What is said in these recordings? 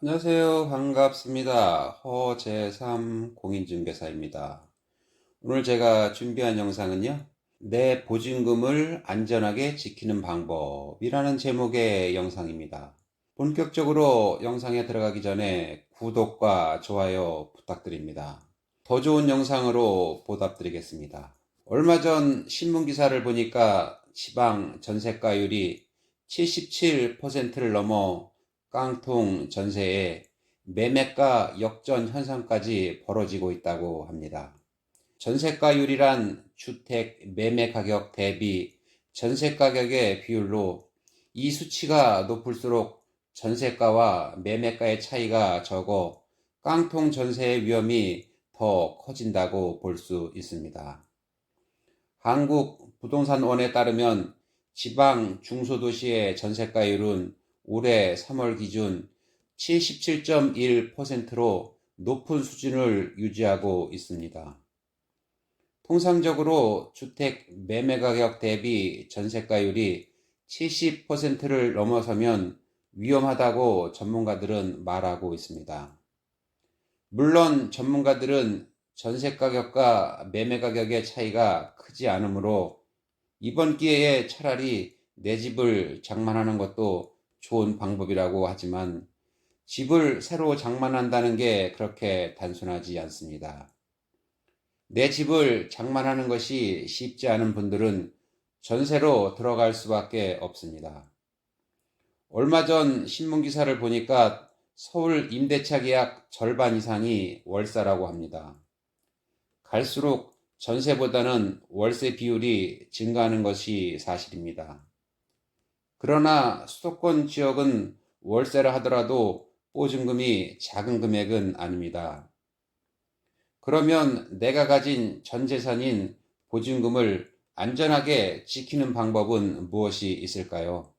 안녕하세요. 반갑습니다. 허재삼 공인중개사입니다. 오늘 제가 준비한 영상은요, 내 보증금을 안전하게 지키는 방법이라는 제목의 영상입니다. 본격적으로 영상에 들어가기 전에 구독과 좋아요 부탁드립니다. 더 좋은 영상으로 보답드리겠습니다. 얼마 전 신문기사를 보니까 지방 전세가율이 77%를 넘어 깡통 전세에 매매가 역전 현상까지 벌어지고 있다고 합니다. 전세가율이란 주택 매매 가격 대비 전세 가격의 비율로 이 수치가 높을수록 전세가와 매매가의 차이가 적어 깡통 전세의 위험이 더 커진다고 볼 수 있습니다. 한국부동산원에 따르면 지방 중소도시의 전세가율은 올해 3월 기준 77.1%로 높은 수준을 유지하고 있습니다. 통상적으로 주택 매매가격 대비 전세가율이 70%를 넘어서면 위험하다고 전문가들은 말하고 있습니다. 물론 전문가들은 전세가격과 매매가격의 차이가 크지 않으므로 이번 기회에 차라리 내 집을 장만하는 것도 좋은 방법이라고 하지만 집을 새로 장만한다는 게 그렇게 단순하지 않습니다. 내 집을 장만하는 것이 쉽지 않은 분들은 전세로 들어갈 수밖에 없습니다. 얼마 전 신문기사를 보니까 서울 임대차 계약 절반 이상이 월세라고 합니다. 갈수록 전세보다는 월세 비율이 증가하는 것이 사실입니다. 그러나 수도권 지역은 월세를 하더라도 보증금이 작은 금액은 아닙니다. 그러면 내가 가진 전 재산인 보증금을 안전하게 지키는 방법은 무엇이 있을까요?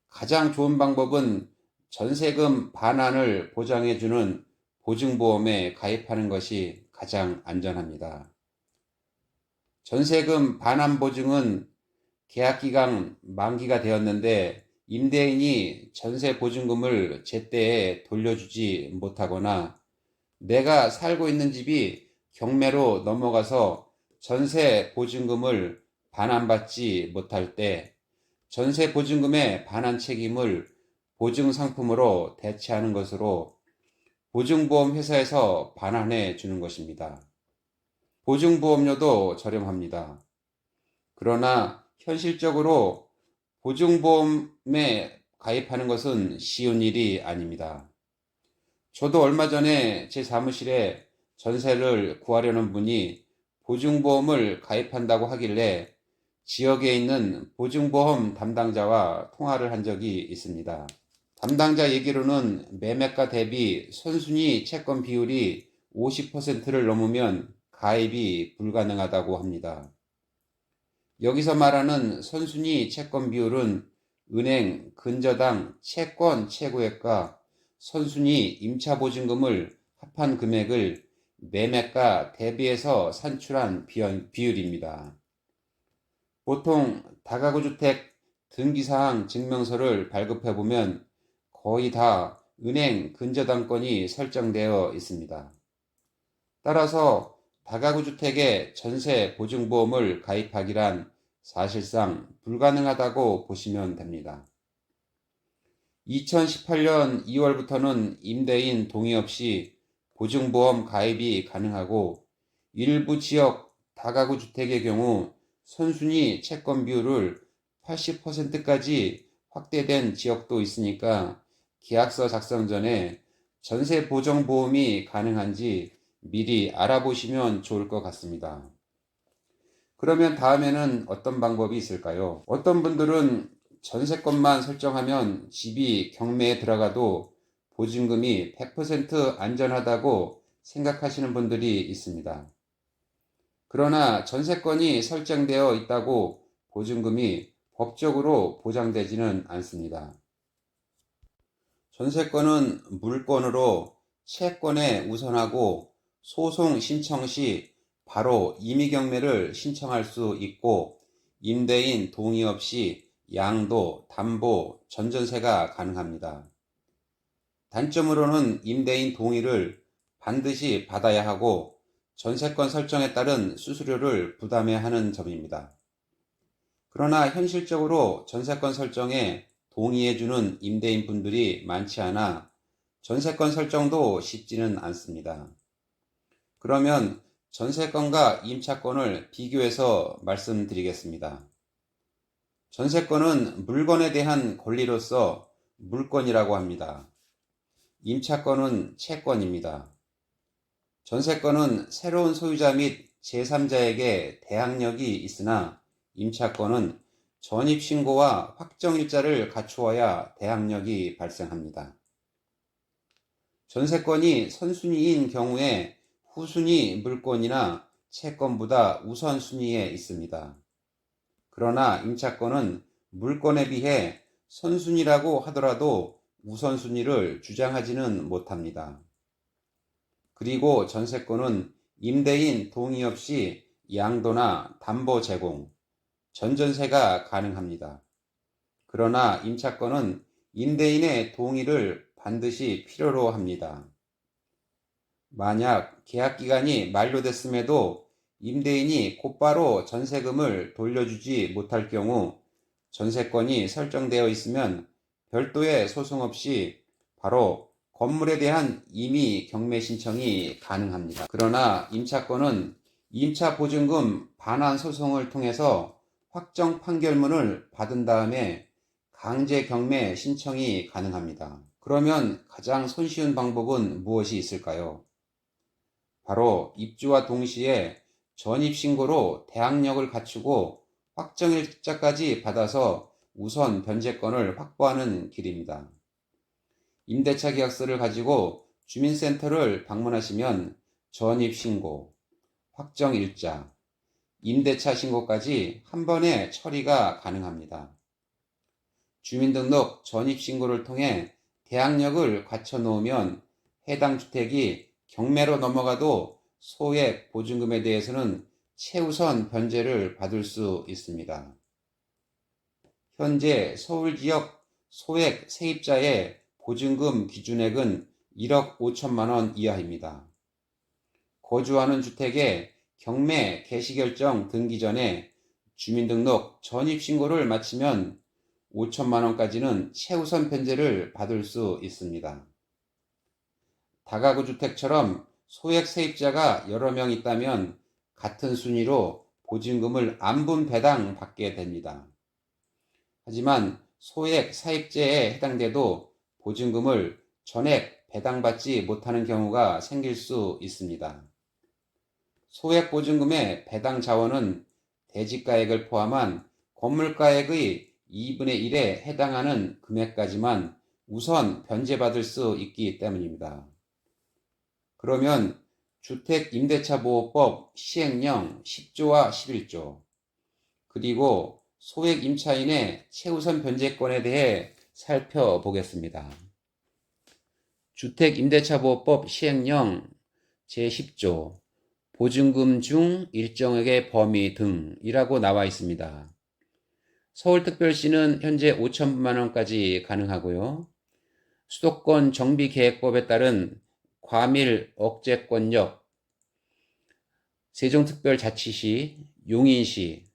가장 좋은 방법은 전세금 반환을 보장해주는 보증보험에 가입하는 것이 가장 안전합니다. 전세금 반환 보증은 계약기간 만기가 되었는데 임대인이 전세 보증금을 제때에 돌려주지 못하거나 내가 살고 있는 집이 경매로 넘어가서 전세 보증금을 반환받지 못할 때 전세 보증금의 반환 책임을 보증 상품으로 대체하는 것으로 보증보험 회사에서 반환해 주는 것입니다. 보증보험료도 저렴합니다. 그러나 현실적으로 보증보험에 가입하는 것은 쉬운 일이 아닙니다. 저도 얼마 전에 제 사무실에 전세를 구하려는 분이 보증보험을 가입한다고 하길래 지역에 있는 보증보험 담당자와 통화를 한 적이 있습니다. 담당자 얘기로는 매매가 대비 선순위 채권 비율이 50%를 넘으면 가입이 불가능하다고 합니다. 여기서 말하는 선순위 채권 비율은 은행 근저당 채권 최고액과 선순위 임차보증금을 합한 금액을 매매가 대비해서 산출한 비율입니다. 보통 다가구 주택 등기사항 증명서를 발급해보면 거의 다 은행 근저당권이 설정되어 있습니다. 따라서 다가구 주택에 전세 보증보험을 가입하기란 사실상 불가능하다고 보시면 됩니다. 2018년 2월부터는 임대인 동의 없이 보증보험 가입이 가능하고 일부 지역 다가구 주택의 경우 선순위 채권 비율을 80%까지 확대된 지역도 있으니까 계약서 작성 전에 전세 보정 보험이 가능한지 미리 알아보시면 좋을 것 같습니다. 그러면 다음에는 어떤 방법이 있을까요? 어떤 분들은 전세권만 설정하면 집이 경매에 들어가도 보증금이 100% 안전하다고 생각하시는 분들이 있습니다. 그러나 전세권이 설정되어 있다고 보증금이 법적으로 보장되지는 않습니다. 전세권은 물권으로 채권에 우선하고 소송 신청 시 바로 임의경매를 신청할 수 있고 임대인 동의 없이 양도, 담보, 전전세가 가능합니다. 단점으로는 임대인 동의를 반드시 받아야 하고 전세권 설정에 따른 수수료를 부담해야 하는 점입니다. 그러나 현실적으로 전세권 설정에 동의해주는 임대인 분들이 많지 않아 전세권 설정도 쉽지는 않습니다. 그러면 전세권과 임차권을 비교해서 말씀드리겠습니다. 전세권은 물건에 대한 권리로서 물권이라고 합니다. 임차권은 채권입니다. 전세권은 새로운 소유자 및 제3자에게 대항력이 있으나 임차권은 전입신고와 확정일자를 갖추어야 대항력이 발생합니다. 전세권이 선순위인 경우에 후순위 물권이나 채권보다 우선순위에 있습니다. 그러나 임차권은 물권에 비해 선순위라고 하더라도 우선순위를 주장하지는 못합니다. 그리고 전세권은 임대인 동의 없이 양도나 담보 제공, 전전세가 가능합니다. 그러나 임차권은 임대인의 동의를 반드시 필요로 합니다. 만약 계약기간이 만료됐음에도 임대인이 곧바로 전세금을 돌려주지 못할 경우 전세권이 설정되어 있으면 별도의 소송 없이 바로 건물에 대한 임의 경매 신청이 가능합니다. 그러나 임차권은 임차보증금 반환 소송을 통해서 확정 판결문을 받은 다음에 강제 경매 신청이 가능합니다. 그러면 가장 손쉬운 방법은 무엇이 있을까요? 바로 입주와 동시에 전입신고로 대항력을 갖추고 확정일자까지 받아서 우선 변제권을 확보하는 길입니다. 임대차 계약서를 가지고 주민센터를 방문하시면 전입신고, 확정일자, 임대차 신고까지 한 번에 처리가 가능합니다. 주민등록 전입신고를 통해 대항력을 갖춰 놓으면 해당 주택이 경매로 넘어가도 소액 보증금에 대해서는 최우선 변제를 받을 수 있습니다. 현재 서울지역 소액 세입자의 보증금 기준액은 1억 5천만 원 이하입니다. 거주하는 주택의 경매 개시결정 등기 전에 주민등록 전입신고를 마치면 5천만 원까지는 최우선 변제를 받을 수 있습니다. 다가구 주택처럼 소액 세입자가 여러 명 있다면 같은 순위로 보증금을 안분 배당 받게 됩니다. 하지만 소액 사입제에 해당돼도 보증금을 전액 배당받지 못하는 경우가 생길 수 있습니다. 소액 보증금의 배당 자원은 대지가액을 포함한 건물가액의 2분의 1에 해당하는 금액까지만 우선 변제받을 수 있기 때문입니다. 그러면 주택임대차보호법 시행령 10조와 11조, 그리고 소액 임차인의 최우선 변제권에 대해 살펴보겠습니다. 주택임대차보호법 시행령 제10조 보증금 중 일정액의 범위 등이라고 나와 있습니다. 서울특별시는 현재 5천만 원까지 가능하고요. 수도권 정비계획법에 따른 과밀 억제권역, 세종특별자치시, 용인시,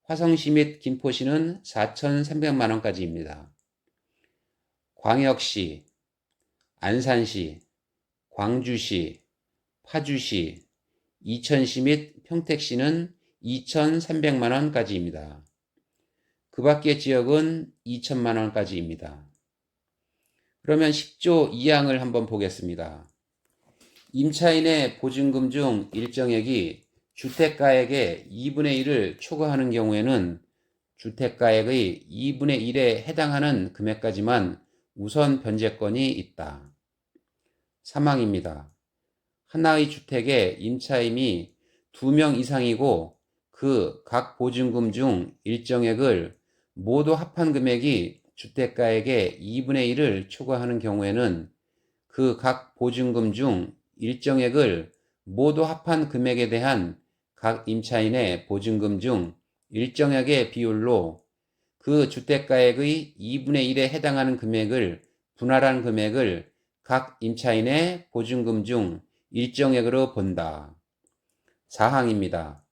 화성시 및 김포시는 4,300만 원까지입니다. 광역시, 안산시, 광주시, 파주시, 이천시 및 평택시는 2,300만 원까지입니다. 그 밖의 지역은 2천만 원까지입니다. 그러면 10조 2항을 한번 보겠습니다. 임차인의 보증금 중 일정액이 주택가액의 2분의 1을 초과하는 경우에는 주택가액의 2분의 1에 해당하는 금액까지만 우선 변제권이 있다. 사망입니다. 하나의 주택의 임차임이 2명 이상이고 그 각 보증금 중 일정액을 모두 합한 금액이 주택가액의 2분의 1을 초과하는 경우에는 그 각 보증금 중 일정액을 모두 합한 금액에 대한 각 임차인의 보증금 중 일정액의 비율로 그 주택가액의 2분의 1에 해당하는 금액을 분할한 금액을 각 임차인의 보증금 중 일정액으로 본다. 사항입니다.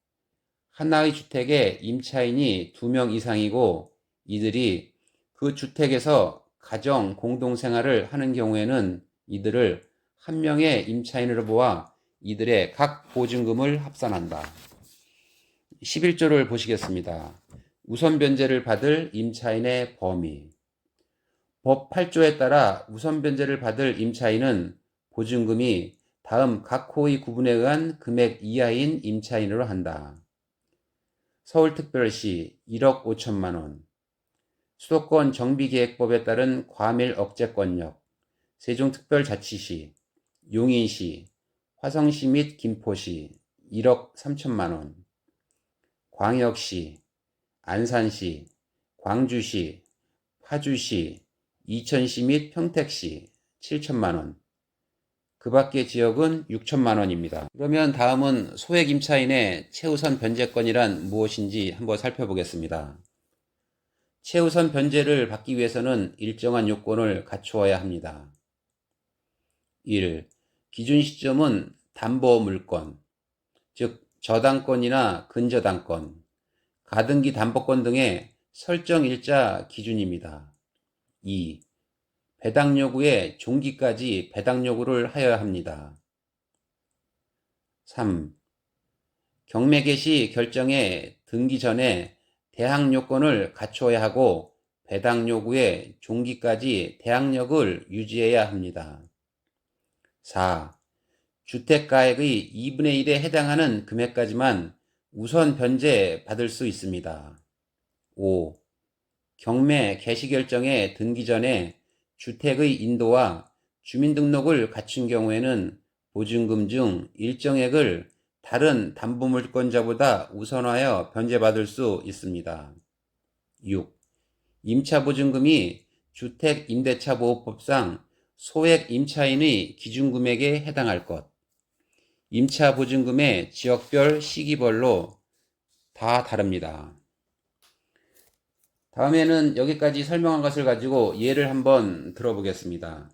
하나의 주택에 임차인이 2명 이상이고 이들이 그 주택에서 가정 공동생활을 하는 경우에는 이들을 한 명의 임차인으로 보아 이들의 각 보증금을 합산한다. 11조를 보시겠습니다. 우선 변제를 받을 임차인의 범위. 법 8조에 따라 우선 변제를 받을 임차인은 보증금이 다음 각 호의 구분에 의한 금액 이하인 임차인으로 한다. 서울특별시 1억 5천만 원, 수도권 정비계획법에 따른 과밀 억제권역, 세종특별자치시, 용인시, 화성시 및 김포시 1억 3천만 원, 광역시, 안산시, 광주시, 파주시, 이천시 및 평택시 7천만 원, 그 밖의 지역은 6천만 원입니다. 그러면 다음은 소액 임차인의 최우선 변제권이란 무엇인지 한번 살펴보겠습니다. 최우선 변제를 받기 위해서는 일정한 요건을 갖추어야 합니다. 1. 기준 시점은 담보 물건, 즉 저당권이나 근저당권, 가등기 담보권 등의 설정 일자 기준입니다. 2. 배당 요구의 종기까지 배당 요구를 하여야 합니다. 3. 경매 개시 결정에 등기 전에 대항 요건을 갖추어야 하고 배당 요구의 종기까지 대항력을 유지해야 합니다. 4. 주택가액의 2분의 1에 해당하는 금액까지만 우선 변제 받을 수 있습니다. 5. 경매 개시 결정에 등기 전에 주택의 인도와 주민등록을 갖춘 경우에는 보증금 중 일정액을 다른 담보물권자보다 우선하여 변제받을 수 있습니다. 6. 임차보증금이 주택임대차보호법상 소액 임차인의 기준금액에 해당할 것. 임차보증금의 지역별 시기별로 다 다릅니다. 다음에는 여기까지 설명한 것을 가지고 예를 한번 들어보겠습니다.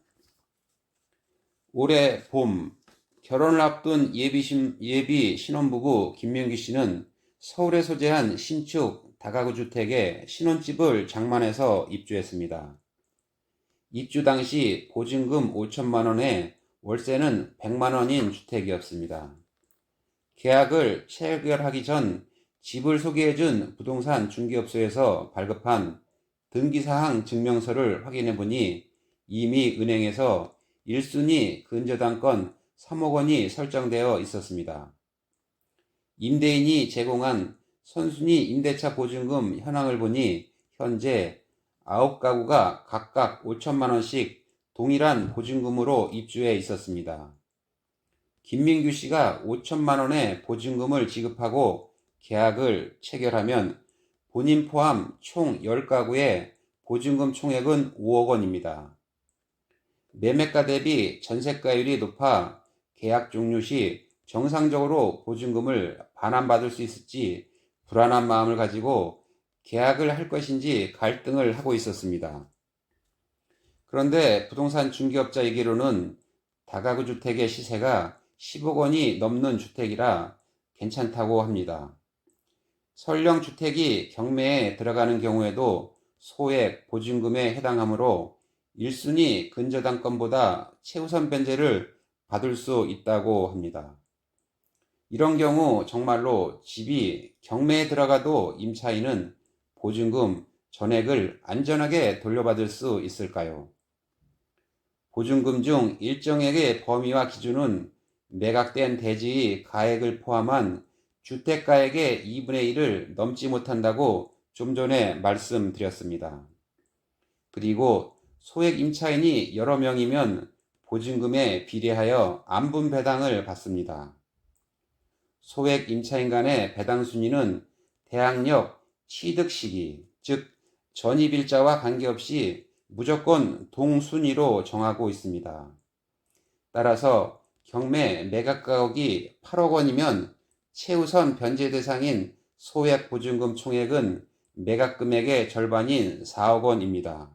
올해 봄 결혼을 앞둔 예비 신혼부부 김민규 씨는 서울에 소재한 신축 다가구 주택에 신혼집을 장만해서 입주했습니다. 입주 당시 보증금 5천만 원에 월세는 100만 원인 주택이었습니다. 계약을 체결하기 전 집을 소개해준 부동산 중개업소에서 발급한 등기사항 증명서를 확인해 보니 이미 은행에서 1순위 근저당권 3억 원이 설정되어 있었습니다. 임대인이 제공한 선순위 임대차 보증금 현황을 보니 현재 9가구가 각각 5천만 원씩 동일한 보증금으로 입주해 있었습니다. 김민규 씨가 5천만 원의 보증금을 지급하고 계약을 체결하면 본인 포함 총 10가구의 보증금 총액은 5억 원입니다. 매매가 대비 전세가율이 높아 계약 종료 시 정상적으로 보증금을 반환받을 수 있을지 불안한 마음을 가지고 계약을 할 것인지 갈등을 하고 있었습니다. 그런데 부동산 중개업자에게로는 다가구 주택의 시세가 10억 원이 넘는 주택이라 괜찮다고 합니다. 설령 주택이 경매에 들어가는 경우에도 소액 보증금에 해당하므로 1순위 근저당권보다 최우선 변제를 받을 수 있다고 합니다. 이런 경우 정말로 집이 경매에 들어가도 임차인은 보증금 전액을 안전하게 돌려받을 수 있을까요? 보증금 중 일정액의 범위와 기준은 매각된 대지의 가액을 포함한 주택가액의 2분의 1을 넘지 못한다고 좀 전에 말씀드렸습니다. 그리고 소액 임차인이 여러 명이면 보증금에 비례하여 안분 배당을 받습니다. 소액 임차인 간의 배당 순위는 대항력 취득 시기, 즉 전입일자와 관계없이 무조건 동순위로 정하고 있습니다. 따라서 경매 매각 가격이 8억 원이면 최우선 변제 대상인 소액 보증금 총액은 매각 금액의 절반인 4억 원입니다.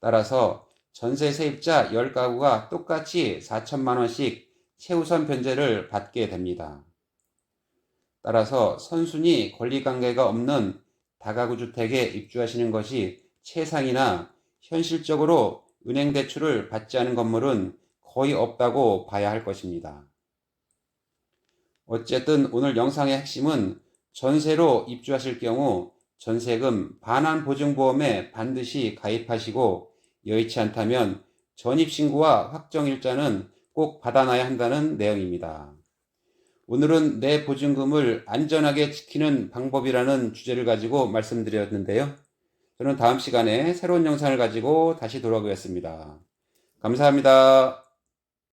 따라서 전세 세입자 10가구가 똑같이 4천만 원씩 최우선 변제를 받게 됩니다. 따라서 선순위 권리관계가 없는 다가구 주택에 입주하시는 것이 최상이나 현실적으로 은행 대출을 받지 않은 건물은 거의 없다고 봐야 할 것입니다. 어쨌든 오늘 영상의 핵심은 전세로 입주하실 경우 전세금 반환보증보험에 반드시 가입하시고 여의치 않다면 전입신고와 확정일자는 꼭 받아놔야 한다는 내용입니다. 오늘은 내 보증금을 안전하게 지키는 방법이라는 주제를 가지고 말씀드렸는데요. 저는 다음 시간에 새로운 영상을 가지고 다시 돌아오겠습니다. 감사합니다.